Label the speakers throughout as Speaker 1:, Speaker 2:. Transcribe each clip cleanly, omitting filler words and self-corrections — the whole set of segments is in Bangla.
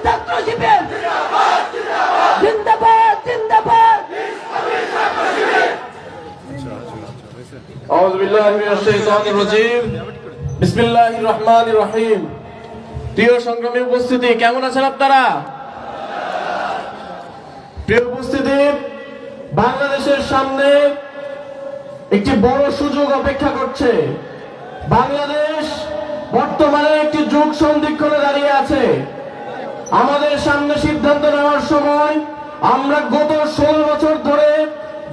Speaker 1: ছাত্র শিবির জিন্দাবাদ জিন্দাবাদ।
Speaker 2: আউযু বিল্লাহি মিনাশ শাইতানির রাজীম। বিসমিল্লাহির রহমানির রহিম। প্রিয় সংগ্রামী উপস্থিতি, কেমন আছেন আপনারা? প্রিয় উপস্থিতি, বাংলাদেশের সামনে একটি বড় সুযোগ অপেক্ষা করছে। বাংলাদেশ বর্তমানে একটি যুগ সন্ধিক্ষণে দাঁড়িয়ে আছে। আমাদের সামনে সিদ্ধান্ত নেওয়ার সময় আমরা গত 16 বছর ধরে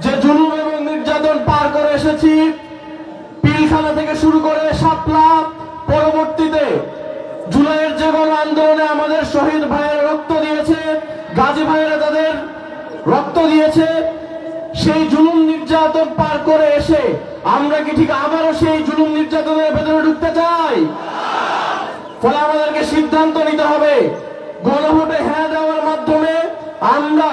Speaker 2: যে জুলুম এবং নির্যাতন পার করে এসেছি, পিলখানা থেকে শুরু করে শাপলা, পরবর্তীতে জুলাইয়ের যে গণ আন্দোলনে আমাদের শহীদ ভাইয়ের রক্ত দিয়েছে, গাজী ভাইয়েরা তাদের রক্ত দিয়েছে, সেই জুলুম নির্যাতন পার করে এসে আমরা কি ঠিক আবারও সেই জুলুম নির্যাতনের ভেতরে ঢুকতে চাই? ফলে আমাদেরকে সিদ্ধান্ত নিতে হবে। গণভোটে হ্যাঁ দেওয়ার মাধ্যমে আমরা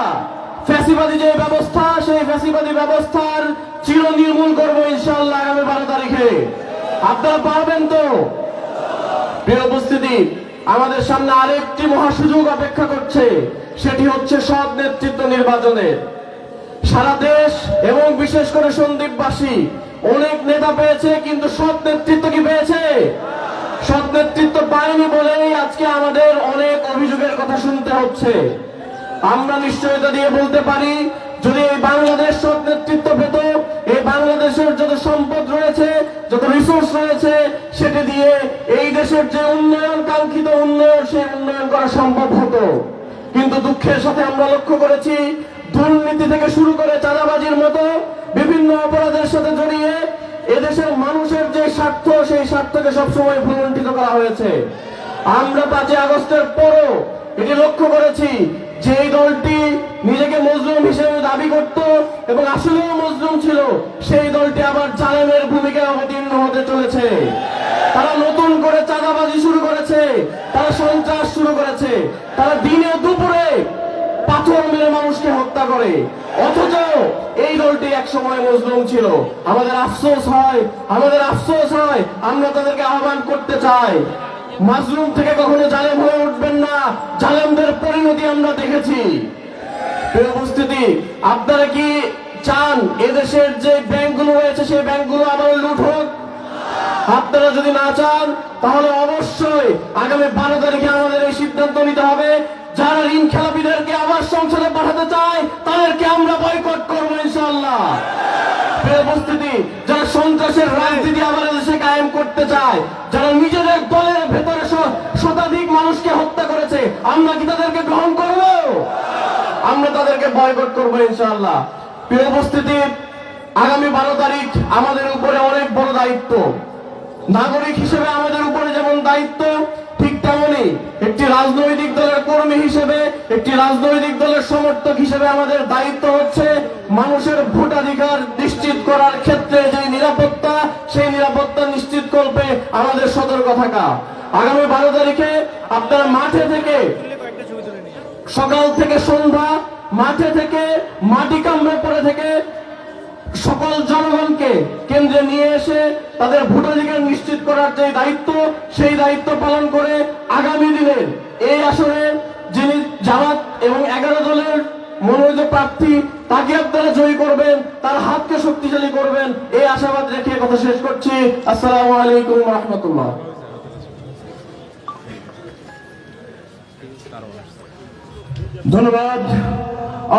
Speaker 2: ফ্যাসিবাদী যে ব্যবস্থা, সেই ফ্যাসিবাদী ব্যবস্থার চির নির্মূল করবো ইনশাআল্লাহ আগামী 12 তারিখে। আপনারা পারবেন তো? প্রিয় উপস্থিতি, আমাদের সামনে আরেকটি মহাসুযোগ অপেক্ষা করছে, সেটি হচ্ছে সৎ নেতৃত্ব নির্বাচনের। সারা দেশ এবং বিশেষ করে সন্দ্বীপবাসী অনেক নেতা পেয়েছে, কিন্তু সৎ নেতৃত্ব কি পেয়েছে? সৎ নেতৃত্ব পায়নি বলেই আজকে আমাদের অনেক অভিযোগের কথা শুনতে হচ্ছে। আমরা নিশ্চয়তা দিয়ে বলতে পারি, যদি এই বাংলাদেশ সৎ নেতৃত্ব পেত, এই বাংলাদেশের যত সম্পদ রয়েছে, যত রিসোর্স রয়েছে, সেটা দিয়ে এই দেশের যে উন্নয়ন, কাঙ্ক্ষিত উন্নয়ন, সেই উন্নয়ন করা সম্ভব হতো। কিন্তু দুঃখের সাথে আমরা লক্ষ্য করেছি, দুর্নীতি থেকে শুরু করে চাঁদাবাজির মতো বিভিন্ন অপরাধের সাথে জড়িয়ে এদেশের মানুষের যে স্বার্থ, সেই স্বার্থকে সবসময় ভুলুণ্ঠিত করা হয়েছে। আমরা 5 আগস্টের পরও এটি লক্ষ্য করেছি যে এই দলটি নিজেকে মজলুম হিসেবে দাবি করত এবং আসলেও মজলুম ছিল, সেই দলটি আবার জালেমের ভূমিকায় অবতীর্ণ হতে চলেছে। তারা নতুন করে চাঁদাবাজি শুরু করেছে, তারা সন্ত্রাস শুরু করেছে, তারা দিনে দুপুরে পাথর মেরে মানুষকে হত্যা করে। অথচ এই দলটি এক সময় মজলুম ছিল। আমাদের আফসোস হয়, আমরা তাদেরকে আহ্বান করতে চাই, মাজলুম থেকে কখনো জালেম হয়ে উঠবেন না। জালেমদের পরিণতি আমরা দেখেছি। প্রিয় উপস্থিতি, আপনারা কি চান এদেশের যে ব্যাংকগুলো রয়েছে, সেই ব্যাংকগুলো আবার লুট হোক? আপনারা যদি না চান, তাহলে অবশ্যই আগামী 12 তারিখে আমাদের এই সিদ্ধান্ত নিতে হবে। যারা ঋণ খেলাপিদেরকে আবার সংসদে পাঠাতে চায়, তাদেরকে আমরা বয়কট করবো ইনশাআল্লাহ। প্রিয় উপস্থিতি, যারা সন্ত্রাসের রাজনীতি আবার দেশে কায়েম করতে চায়, যারা নিজেদের দলের ভেতরে শতাধিক মানুষকে হত্যা করেছে, আমরা কি তাদেরকে গ্রহণ করব? আমরা তাদেরকে বয়কট করবো ইনশাআল্লাহ। প্রিয় উপস্থিতি, আগামী 12 তারিখ আমাদের উপরে অনেক বড় দায়িত্ব। নাগরিক হিসেবে আমাদের উপরে যেমন দায়িত্ব, ঠিক তেমনি একটি রাজনৈতিক দলের কর্মী হিসেবে, একটি রাজনৈতিক দলের সমর্থক হিসেবে আমাদের দায়িত্ব হচ্ছে মানুষের ভোটাধিকার নিশ্চিত করার ক্ষেত্রে যে নিরাপত্তা, সেই নিরাপত্তা নিশ্চিত করবে আমাদের সতর্ক থাকা। আগামী 12 তারিখে আপনারা মাঠে থেকে, সকাল থেকে সন্ধ্যা, মাঠে থেকে মাটি কামড়ে পড়ে থেকে সকল জনগণকে কেন্দ্রে নিয়ে এসে তাদের ভোটাধিকার নিশ্চিত করার যে দায়িত্ব, সেই দায়িত্ব পালন করে আগামী দিনের এই আসরে যিনি জামাত এবং 11 দলের মনোনীত প্রার্থী, তাকে আপনারা জয়ী করবেন, তার হাতকে শক্তিশালী করবেন, এই আশাবাদ রেখে কথা শেষ করছি। আসসালামু আলাইকুম ওয়া রাহমাতুল্লাহ।
Speaker 3: ধন্যবাদ।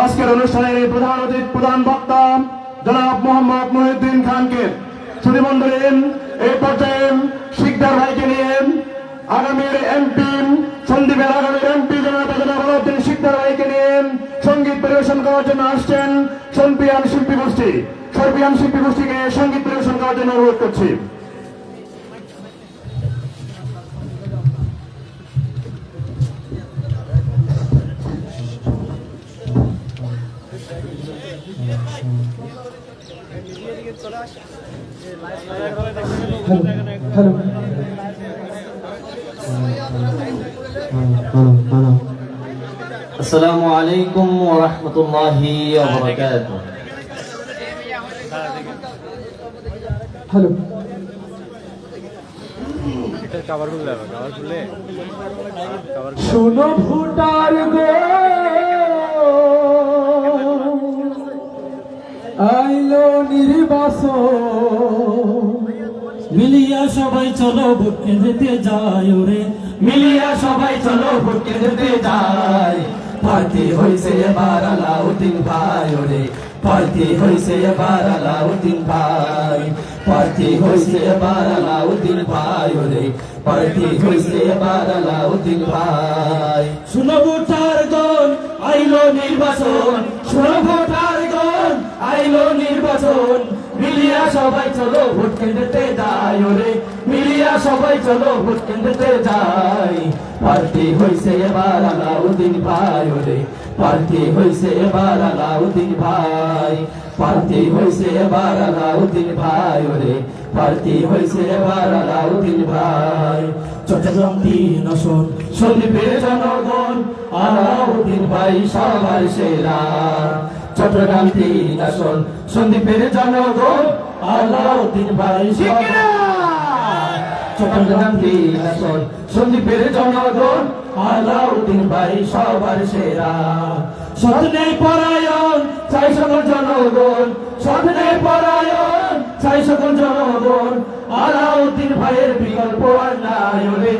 Speaker 3: আজকের অনুষ্ঠানের প্রধান অতিথি, প্রধান বক্তা জনাব মোহাম্মদ মহিউদ্দিন খানকে। সুধীমণ্ডলী, এই পর্যায়ে শিকদার ভাইকে নিয়ে আগামীর এমপি, সন্দ্বীপের আগামীর এমপি জনাব আলাউদ্দিন শিকদার ভাইকে নিয়ে সঙ্গীত পরিবেশন করার জন্য আসছেন সর্পিয়ান শিল্পী গোষ্ঠী। সর্পিয়ান শিল্পী গোষ্ঠীকে সঙ্গীত পরিবেশন করার জন্য অনুরোধ করছি।
Speaker 4: আসসালামু আলাইকুম ওয়া রাহমাতুল্লাহি ওয়া বারাকাতুহু।
Speaker 3: হ্যালো।
Speaker 2: শোনো ভোটার গো, আইলো নির্বাচন,
Speaker 4: মিলিয়া সবাই চলো ভোট কেন্দ্রেতে যাই ওরে,
Speaker 2: মিলিয়া সবাই চলো ভোট কেন্দ্রেতে যাই। প্রার্থী হইছে এবার আলাউদ্দিন ভাই ওরে, প্রার্থী হইছে এবার আলাউদ্দিন ভাই, প্রার্থী হইছে এবার আলাউদ্দিন ভাই ওরে, প্রার্থী হইছে এবার আলাউদ্দিন ভাই।
Speaker 4: শুনো ভোটার গণ আইলো নির্বাচন,
Speaker 2: শোনো ভোটার গণ আইলো নির্বাচন, মিলিয়া সবাই চলো ভোট কেন্দ্রেতে যাই ওরে, মিলিয়া সবাই চলো ভোট কেন্দ্রেতে যাই। প্রার্থী হইছে এবার আলাউদ্দিন ভাই ওরে, প্রার্থী হইছে এবার আলাউদ্দিন ভাই, প্রার্থী হইছে এবার আলাউদ্দিন ভাই ওরে, প্রার্থী হইছে এবার আলাউদ্দিন ভাই।
Speaker 4: চট্টগ্রাম 3 আসন
Speaker 2: সন্দীপের জনগণ আলাউদ্দিন ভাই সবার সেরা। চট্টগ্রাম 3 আসন সন্দীপের জনগণ আলাউদ্দিন ভাই সেরা। চট্টগ্রাম 3 আসন সন্দীপের জনগণ আলাউদ্দিন ভাই সবার সেরা।
Speaker 4: সদনে পরায়ণ
Speaker 2: চাই সকল জনগণ, সদনে পরায়ণ চাই সকল জনগণ, আলাউদ্দিন ভাইয়ের বিকল্প আর নাই ওরে,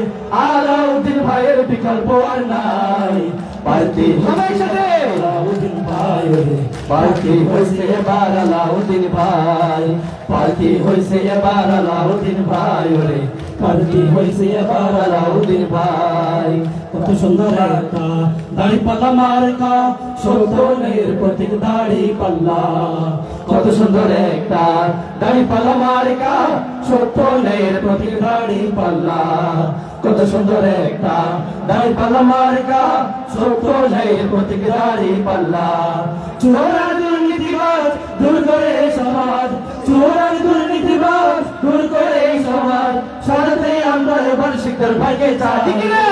Speaker 2: আলাউদ্দিন ভাইয়ের বিকল্প আর নাই। প্রার্থী সবাই সাথে আলাউদ্দিন ভাই ওরে, প্রার্থী হইছে এবার আলাউদ্দিন ভাই, প্রার্থী হইছে এবার আলাউদ্দিন ভাই ওরে, প্রার্থী হইছে এবার আলাউদ্দিন ভাই।
Speaker 4: কত সুন্দর একটা দাড়ি পাল্লা মার্কা,
Speaker 2: সত্যনের প্রতীক দাড়ি পাল্লা, কত সুন্দর একটা দাড়ি পাল্লা মার্কা, সত্যনের প্রতীক দাড়ি পাল্লা, কত সুন্দর একটা দাড়ি পাল্লা মার্কা, সত্যনের প্রতীক দাড়ি পাল্লা। চোরা দুর্নীতিবাজ দূর করে সমাজ, চোরা দুর্নীতিবাজ দূর করে সমাজ, সাথে আমরা এবার শিকদার ভাইকে চাই, ঠিক না?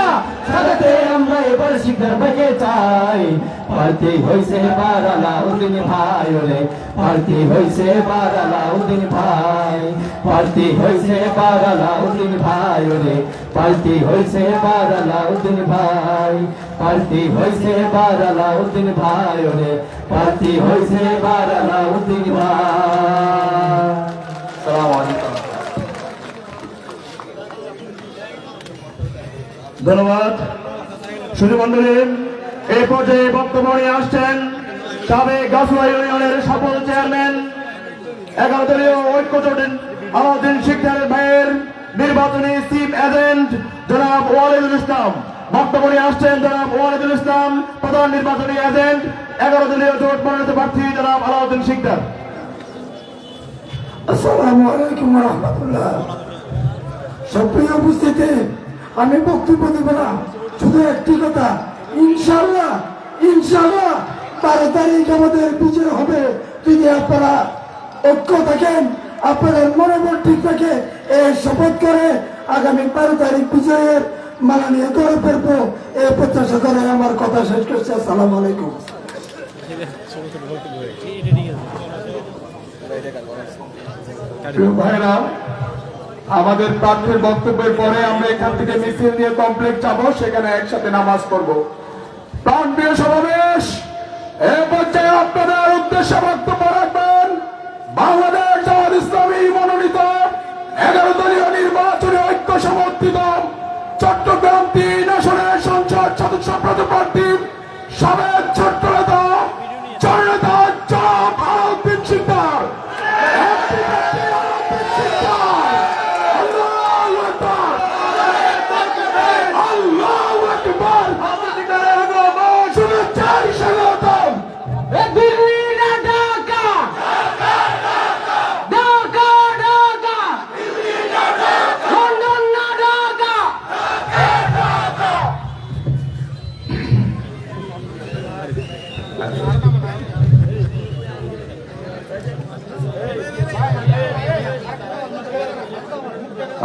Speaker 2: সাথে আমরা এবার শিকদার ভাইকে চাই। প্রার্থী হইছে এবার আলাউদ্দিন ভাই ওরে, প্রার্থী হইছে এবার আলাউদ্দিন ভাই, প্রার্থী হইছে এবার আলাউদ্দিন ভাই ওরে, প্রার্থী হইছে এবার আলাউদ্দিন ভাই, প্রার্থী হইছে এবার আলাউদ্দিন ভাই ওরে, প্রার্থী হইছে এবার আলাউদ্দিন ভাই। আসসালামু আলাইকুম।
Speaker 3: ধন্যবাদ। শুধু মন্ডলী, এই পর্যায়ে বক্তব্য নিয়ে আসছেন সাবেক গাছুয়া ইউনিয়নের সফল চেয়ারম্যান 11 দলীয় ঐক্য জোটের আলাউদ্দিন শিকদার ভাইয়ের নির্বাচনী চিফ এজেন্ট জনাব ওয়ালিদুল ইসলাম। বক্তব্য নিয়ে আসছেন জনাব ওয়ালিদুল ইসলাম, প্রধান নির্বাচনী এজেন্ট 11 দলীয় জোট মনোনীত প্রার্থী জনাব আলাউদ্দিন শিকদার।
Speaker 1: আসসালামু আলাইকুম ওয়া রাহমাতুল্লাহ। সক্রিয় উপস্থিতি, আমি বক্তব্য দেব না, শুধু একটি কথা, ইনশাআল্লাহ ইনশাআল্লাহ 12 তারিখ আমাদের বিজয় হবে। যদি আপনারা ঐক্য থাকেন, আপনাদের মনোবল ঠিক থাকে, এই শপথ করে আগামী 12 তারিখ বিজয়ের মালা নিয়ে ঘরে ফিরবো, এই প্রত্যাশা করে আমার কথা শেষ করছি। আসসালামু আলাইকুম।
Speaker 3: প্রিয় ভাইরা, আমাদের প্রার্থীর বক্তব্যের পরে আমরা এখান থেকে মিছিল নিয়ে কমপ্লেক্স যাব, সেখানে একসাথে নামাজ পড়ব। প্রান্তীয় সমাবেশ এ পর্যায়ে আপনাদের উদ্দেশ্যে বক্তব্য রাখবেন বাংলাদেশ জামাত ইসলামী মনোনীত 11 দলীয় নির্বাচনী ঐক্য সমর্থিত চট্টগ্রাম 3 আসনের সংসদ সদস্য প্রার্থী সাবেক ছাত্র নেতা জননেতা জনাব আলাউদ্দিন শিকদার।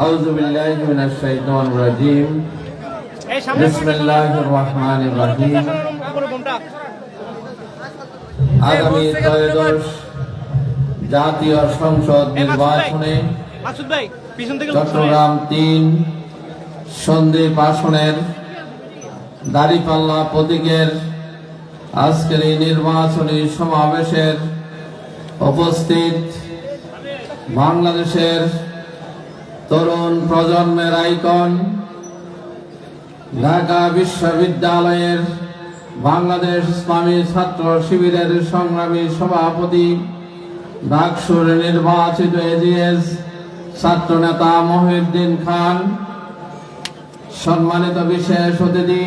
Speaker 5: আউযু বিল্লাহি মিনাশ শাইতানির রাজীম। বিসমিল্লাহির রহমানির রহিম। আগামী ত্রয়োদশ জাতীয় সংসদ নির্বাচনে চট্টগ্রাম 3 সন্দীপ আসনের দাঁড়িপাল্লা প্রতীকের আজকের এই নির্বাচনী সমাবেশের উপস্থিত বাংলাদেশের তরুণ প্রজন্মের আইকন, ঢাকা বিশ্ববিদ্যালয়ের বাংলাদেশ ইসলামী ছাত্র শিবিরের সংগ্রামী সভাপতি, ডাকসুর নির্বাচিত এজিএস ছাত্র নেতা মহিউদ্দিন খান, সম্মানিত বিশেষ অতিথি,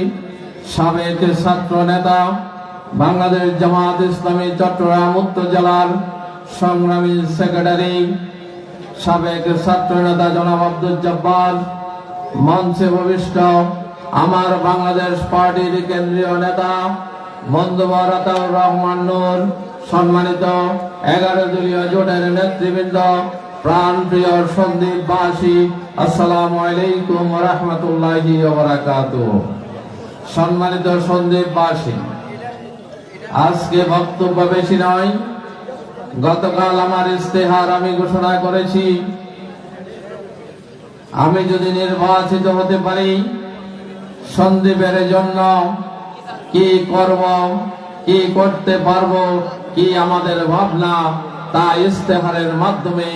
Speaker 5: সাবেক ছাত্র নেতা, বাংলাদেশ জামাত ইসলামী চট্টগ্রাম উত্তর জেলার সংগ্রামী সেক্রেটারি, সাবেক ছাত্র নেতা জনাব আব্দুল জব্বার, মঞ্চে উপবিষ্ট আমার বাংলাদেশ পার্টির কেন্দ্রীয় নেতা বন্ধুবর আতাউর রহমান নূর, সম্মানিত 11 দলীয় জোটের নেতৃবৃন্দ, প্রাণপ্রিয় সন্দীপবাসী, আসসালামু আলাইকুম ওয়া রাহমাতুল্লাহি ওয়া বারাকাতুহু। সম্মানিত সন্দীপবাসী, আজকে বক্তব্য বেশি নয়। গতকাল আমার ইস্তেহার আমি ঘোষণা করেছি, আমি যদি নির্বাচিত হতে পারি সন্দীপের জন্য কি করব, কি করতে পারবো, কি আমাদের ভাবনা, তা ইস্তেহারের মাধ্যমে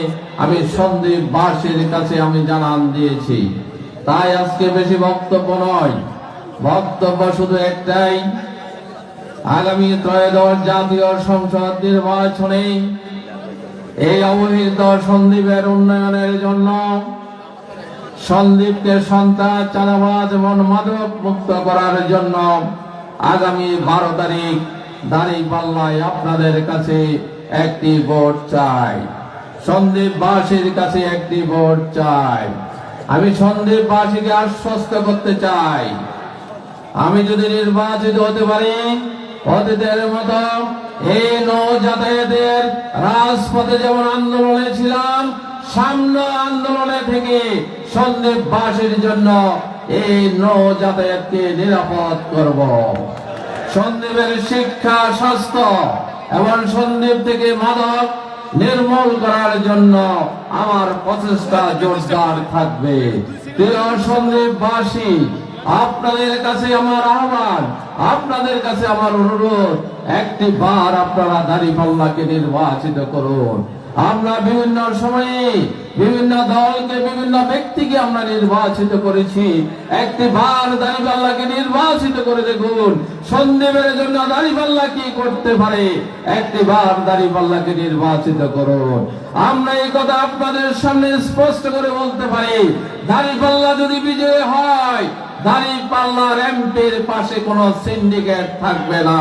Speaker 5: আমি সন্দীপবাসীর কাছে আমি জানান দিয়েছি। তাই আজকে বেশি বক্তব্য নয়, বক্তব্য শুধু একটাই, আগামী ত্রয়োদশ জাতীয় সংসদ নির্বাচনে এই অবহেলিত সন্দ্বীপের উন্নয়নের জন্য, সন্দ্বীপকে সন্ত্রাস, চাঁদাবাজ এবং মাদক মুক্ত করার জন্য আগামী 12 তারিখ দাঁড়িপাল্লায় আপনাদের কাছে একটি ভোট চাই, সন্দ্বীপবাসীর কাছে একটি ভোট চাই। আমি সন্দ্বীপবাসীকে আশ্বস্ত করতে চাই, আমি যদি নির্বাচিত হতে পারি অতীতের মতো এই নৌ যাতায়াতের রাজপথে যেমন আন্দোলনে ছিলাম, সামনে আন্দোলনে থেকে সন্দ্বীপবাসীর জন্য এই নৌ যাতায়াতকে নিরাপদ করব। সন্দ্বীপের শিক্ষা, স্বাস্থ্য এবং সন্দ্বীপ থেকে মাদক নির্মূল করার জন্য আমার প্রচেষ্টা জোরদার থাকবে। প্রিয় সন্দ্বীপবাসী, আপনাদের কাছে আমার আহ্বান, আপনাদের কাছে আমার অনুরোধ, একটি বার আপনারা দাঁড়িপাল্লাকে নির্বাচিত করুন। আমরা বিভিন্ন সময়ে বিভিন্ন দলকে, বিভিন্ন ব্যক্তিকে আমরা নির্বাচিত করেছি, একটি বার দাঁড়িপাল্লাকে নির্বাচিত করে দেখুন সন্দ্বীপের জন্য দাঁড়িপাল্লা কি করতে পারে। একটি বার দাঁড়িপাল্লাকে নির্বাচিত করুন। আমরা এই কথা আপনাদের সামনে স্পষ্ট করে বলতে পারি, দাঁড়িপাল্লা যদি বিজয় হয়, দাঁড়িপাল্লার এমপির পাশে কোন সিন্ডিকেট থাকবে না,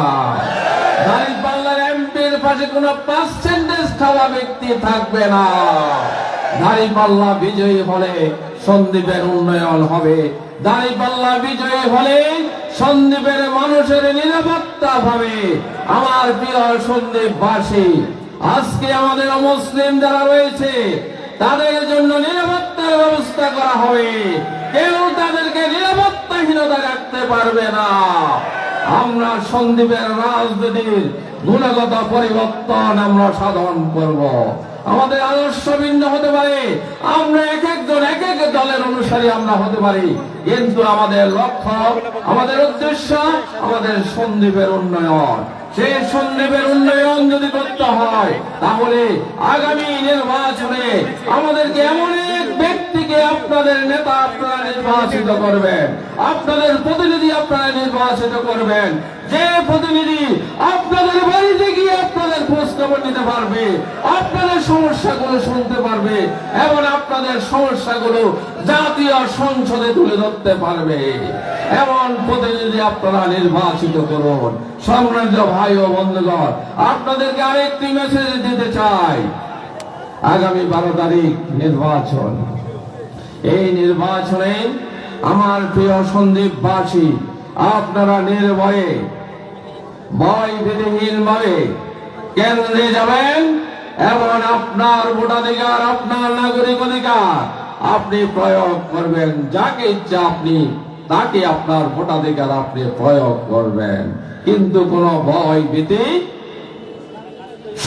Speaker 5: দাঁড়িপাল্লার এমপির পাশে কোন পার্সেন্টেজ খাওয়া ব্যক্তি থাকবে না। দাঁড়িপাল্লা বিজয়ী হলে সন্দ্বীপের উন্নয়ন হবে, দাঁড়িপাল্লা বিজয়ী হলে সন্দ্বীপের মানুষের নিরাপত্তা পাবে। আমার প্রিয় সন্দ্বীপবাসী, আজকে আমাদের অমুসলিম যারা রয়েছে তাদের জন্য নিরাপত্তার ব্যবস্থা করা হবে, কেউ তাদেরকে নিরাপত্তাহীনতা রাখতে পারবে না। আমরা সন্দ্বীপের রাজনীতির গুণগত পরিবর্তন আমরা সাধন করব। আমাদের আদর্শ ভিন্ন হতে পারে, আমরা এক একজন এক এক দলের অনুসারী আমরা হতে পারি, কিন্তু আমাদের লক্ষ্য, আমাদের উদ্দেশ্য, আমাদের সন্দ্বীপের উন্নয়ন। সেই সন্দ্বীপের উন্নয়ন যদি করতে হয়, তাহলে আগামী নির্বাচনে আমাদেরকে এমন এক ব্যক্তিকে আপনাদের নেতা আপনারা নির্বাচিত করবেন, আপনাদের প্রতিনিধি আপনারা নির্বাচিত করবেন, যে প্রতিনিধি আপনাদের বাড়িতে গিয়ে আপনাদের খোঁজ খবর নিতে পারবে, আপনাদের সমস্যাগুলো শুনতে পারবে এবং আপনাদের সমস্যাগুলো জাতীয় সংসদে তুলে ধরতে পারবে, এমন প্রতিনিধি আপনারা নির্বাচিত করুন। সম্মানিত ভাই ও বন্ধুগণ, আপনাদেরকে আরেকটি মেসেজ দিতে চাই, আগামী 12 তারিখ নির্বাচন। এই নির্বাচনে আমার প্রিয় সন্দ্বীপবাসী, আপনারা নির্ভয়ে, ভয়ভীতিহীন ভাবে কেন্দ্রে যাবেন এবং আপনার ভোটাধিকার, আপনার নাগরিক অধিকার আপনি প্রয়োগ করবেন। যাকে ইচ্ছা আপনি তাকে আপনার ভোটাধিকার আপনি প্রয়োগ করবেন, কিন্তু কোনো ভয় ভীতি,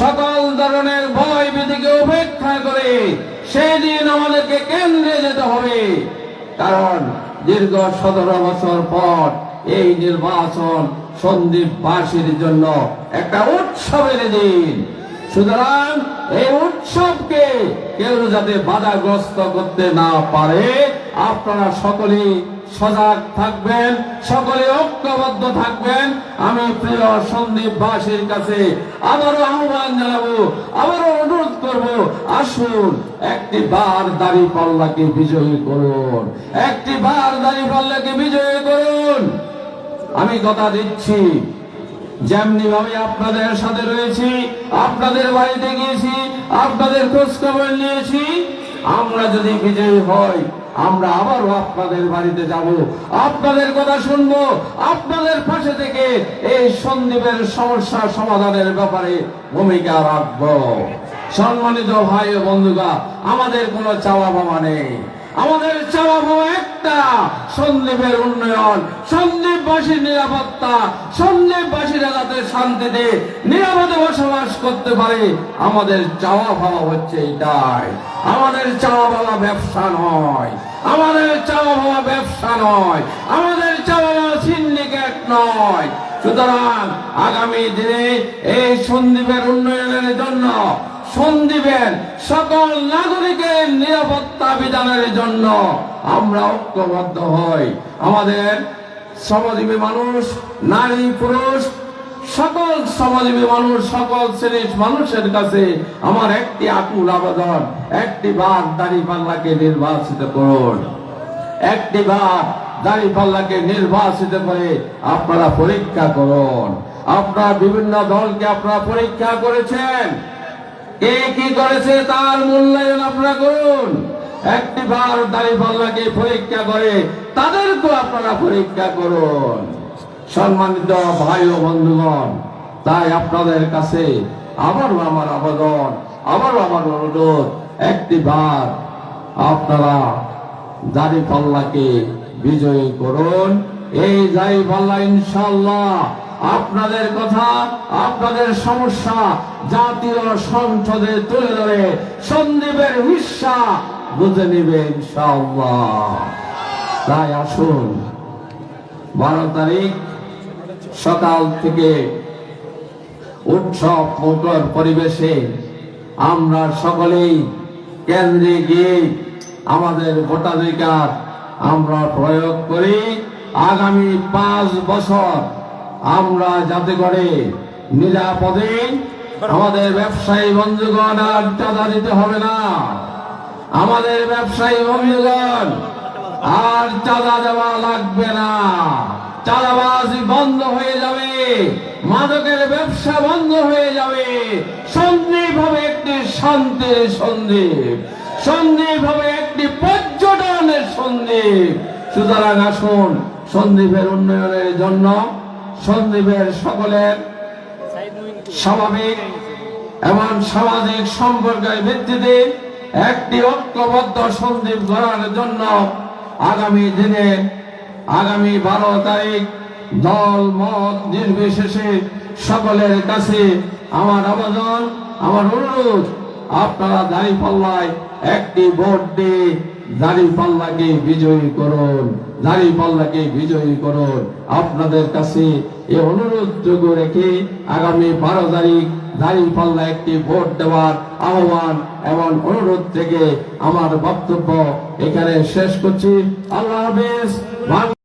Speaker 5: সকল ধরনের ভয় ভীতিকে উপেক্ষা করে সেদিন আমাদেরকে কেন্দ্রে যেতে হবে। কারণ দীর্ঘ 17 বছর পর এই নির্বাচন সন্দ্বীপবাসীর জন্য একটা উৎসবের দিন। সুতরাং এই উৎসবকে কেউ যাতে বাধাগ্রস্ত করতে না পারে, আপনারা সকলেই সজাগ থাকবেন, সকলে ঐক্যবদ্ধ থাকবেন। আমি প্রিয় সন্দ্বীপবাসীর কাছে আবারও আহ্বান জানাবো, আবারও অনুরোধ করব, আসুন একটি বার দাঁড়িপাল্লাকে বিজয়ী করুন, একটি বার দাঁড়িপাল্লাকে বিজয়ী করুন। আমি কথা দিচ্ছি, যেমনি ভাবে আপনাদের সাথে রয়েছি, আপনাদের বাড়িতে গিয়েছি, আপনাদের খোঁজ খবর নিয়েছি, আমরা যদি বিজয়ী হই আমরা আবারও আপনাদের বাড়িতে যাব, আপনাদের কথা শুনবো, আপনাদের পাশে থেকে এই সন্দ্বীপের সমস্যা সমাধানের ব্যাপারে ভূমিকা রাখবো। সম্মানিত ভাই ও বন্ধুরা, আমাদের কোনো চাওয়া পাওয়া নেই, আমাদের চাওয়া পাওয়া একটা, সন্দ্বীপের উন্নয়ন, সন্দ্বীপবাসীর নিরাপত্তা, সন্দ্বীপবাসীরা যাতে শান্তিতে নিরাপদে বসবাস করতে পারে। আমাদের চাওয়া পাওয়া হচ্ছে এটাই। আমাদের চাওয়া পাওয়া ব্যবসা নয়, আমাদের চাওয়া পাওয়া ব্যবসা নয়, আমাদের চাওয়া পাওয়া সিন্ডিকেট নয়। সুতরাং আগামী দিনে এই সন্দ্বীপের উন্নয়নের জন্য, সন্দ্বীপের সকল নাগরিকের নিরাপত্তা বিধানের জন্য আমরা ঐক্যবদ্ধ হই। আমাদের শ্রমজীবী মানুষ, নারী পুরুষ, সকল শ্রমজীবী মানুষ, সকল শ্রেণীর মানুষের কাছে আমার একটি আকুল আবেদন, একটি বার দাঁড়িপাল্লাকে নির্বাচিত করুন, একটি বার দাঁড়িপাল্লাকে নির্বাচিত করে আপনারা পরীক্ষা করুন। আপনারা বিভিন্ন দলকে আপনারা পরীক্ষা করেছেন, কে কি করেছে তার মূল্যায়ন আপনারা করুন। একটি বার দাঁড়িপাল্লাকে পরীক্ষা করে তাদেরকেও আপনারা পরীক্ষা করুন। সম্মানিত ভাই ও বন্ধুগণ, তাই আপনাদের কাছে আবারও আমার আবেদন, আবারও আমার অনুরোধ, একটি বার আপনারা দাঁড়িপাল্লাকে বিজয়ী করুন। এই দাঁড়িপাল্লা ইনশাআল্লাহ আপনাদের কথা, আপনাদের সমস্যা জাতীয় সংসদে তুলে ধরে সন্দ্বীপের হিস্সা বুঝে নিবে ইনশাআল্লাহ। তাই আসুন 12 তারিখ সকাল থেকে উৎসব মুখর পরিবেশে আমরা সকলেই কেন্দ্রে গিয়ে আমাদের ভোটাধিকার আমরা প্রয়োগ করি। আগামী 5 বছর আমরা যাতে করে নিরাপদে আমাদের ব্যবসায়ী বন্ধুগণ আর চাঁদা দিতে হবে না, আমাদের ব্যবসায়ী বন্ধুগণ আর চাঁদা দেওয়া লাগবে না, চাঁদাবাজি বন্ধ হয়ে যাবে, মাদকের ব্যবসা বন্ধ হয়ে যাবে। সন্দ্বীপ হবে একটি শান্তির সন্দ্বীপ, সন্দ্বীপ হবে একটি পর্যটনের সন্দ্বীপ। সুতরাং আসুন সন্দ্বীপের উন্নয়নের জন্য, সন্দ্বীপের সকলের স্বাভাবিক এবং সামাজিক সম্পর্কের ভিত্তিতে একটি ঐক্যবদ্ধ সন্দ্বীপ গড়ার জন্য আগামী দিনে, আগামী 12 তারিখ দল মত নির্বিশেষে সকলের কাছে আমার আবেদন, আমার অনুরোধ, আপনারা দাঁড়িপাল্লায় একটি ভোট দিয়ে দাঁড়িপাল্লাকে বিজয়ী করুন, দাঁড়িপাল্লাকে বিজয়ী করুন। আপনাদের কাছে এই অনুরোধটুকু রেখে আগামী 12 তারিখ দাঁড়িপাল্লা একটি ভোট দেওয়ার আহ্বান এবং অনুরোধ থেকে আমার বক্তব্য এখানে শেষ করছি। আল্লাহ হাফেজ।